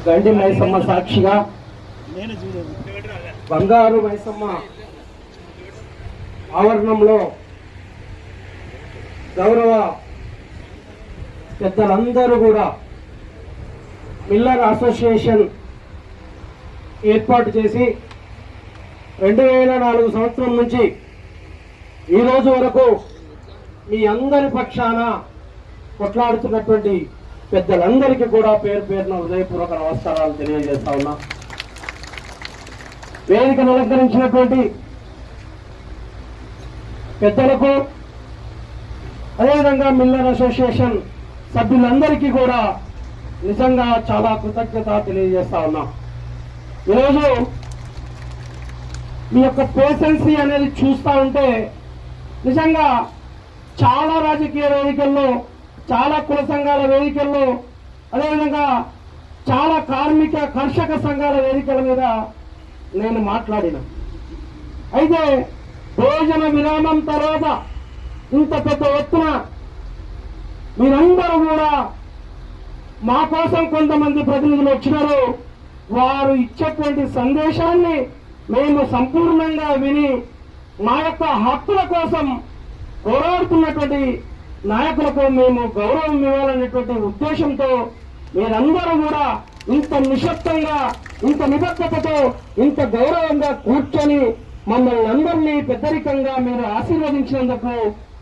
గండి మైసమ్మ సాక్షిగా బంగారు మైసమ్మ ఆవరణంలో గౌరవ పెద్దలందరూ కూడా మిల్లర్ అసోసియేషన్ ఏర్పాటు చేసి 2004 సంవత్సరం నుంచి ఈ రోజు వరకు మీ అందరి పక్షాన కొట్లాడుతున్నటువంటి పెద్దలందరికీ కూడా పేరు పేరున హృదయపూర్వక నమస్కారాలు తెలియజేస్తా ఉన్నా. వేదికను అలంకరించినటువంటి పెద్దలకు అదేవిధంగా మిల్లర్ అసోసియేషన్ సభ్యులందరికీ కూడా నిజంగా చాలా కృతజ్ఞత తెలియజేస్తా ఉన్నా. ఈరోజు మీ యొక్క పేషెన్సీ అనేది చూస్తూ ఉంటే నిజంగా చాలా రాజకీయ వేదికల్లో, చాలా కుల సంఘాల వేదికల్లో, అదేవిధంగా చాలా కార్మిక కర్షక సంఘాల వేదికల మీద నేను మాట్లాడిన. అయితే భోజన విరామం తర్వాత ఇంత పెద్ద ఎత్తున మీరందరూ కూడా మా కోసం కొంతమంది ప్రతినిధులు వచ్చినారు. వారు ఇచ్చేటువంటి సందేశాన్ని మేము సంపూర్ణంగా విని మా యొక్క హక్కుల కోసం పోరాడుతున్నటువంటి నాయకులకు మేము గౌరవం ఇవ్వాలనేటువంటి ఉద్దేశంతో మీరందరూ కూడా ఇంత నిశ్శబ్దంగా, ఇంత నిబద్ధతతో, ఇంత గౌరవంగా కూర్చొని మమ్మల్ని అందరినీ పెద్దరికంగా మీరు ఆశీర్వదించినందుకు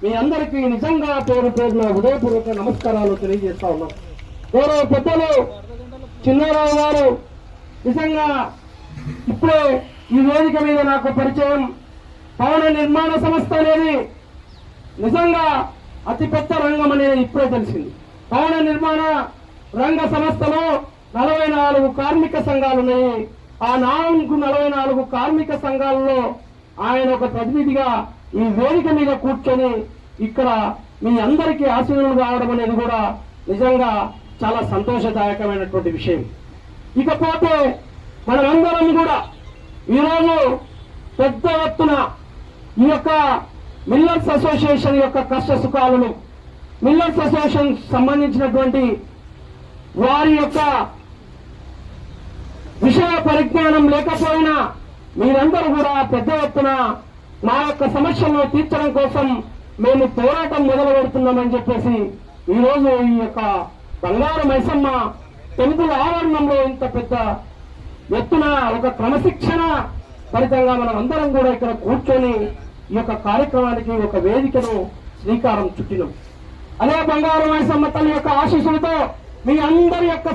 మీ అందరికీ నిజంగా పేరు పేరున హృదయపూర్వక నమస్కారాలు తెలియజేస్తా ఉన్నాం. గౌరవ పెద్దలు చిన్నారావు గారు నిజంగా ఇప్పుడే ఈ వేదిక మీద నాకు పరిచయం. భవన నిర్మాణ సంస్థ అనేది నిజంగా అతిపెద్ద రంగం అనేది ఇప్పుడే తెలిసింది. భవన నిర్మాణ రంగ సంస్థలో 44 కార్మిక సంఘాలు ఉన్నాయి. ఆ 44 కార్మిక సంఘాలలో ఆయన ఒక ప్రతినిధిగా ఈ వేదిక మీద కూర్చొని ఇక్కడ మీ అందరికీ ఆశీర్వాదం కావడం అనేది కూడా నిజంగా చాలా సంతోషదాయకమైనటువంటి విషయం. ఇకపోతే మనమందరం కూడా ఈరోజు పెద్ద ఎత్తున ఈ యొక్క మిల్లర్స్ అసోసియేషన్ యొక్క కష్ట సుఖాలను, మిల్లర్స్ అసోసియేషన్ సంబంధించినటువంటి వారి యొక్క విషయ పరిజ్ఞానం లేకపోయినా మీరందరూ కూడా పెద్ద ఎత్తున మా యొక్క సమస్యలను తీర్చడం కోసం మేము పోరాటం మొదలు పెడుతున్నామని చెప్పేసి ఈరోజు ఈ యొక్క బంగారు మైసమ్మ టెంపుల్ ఆవరణంలో ఇంత పెద్ద ఎత్తున ఒక క్రమశిక్షణ ఫలితంగా మనం అందరం కూడా ఇక్కడ కూర్చొని ఈ యొక్క కార్యక్రమానికి ఒక వేదికను శ్రీకారం చుట్టినాం. అదే బంగారు మైసమ్మ తల్లి యొక్క ఆశీస్సులతో మీ అందరి యొక్క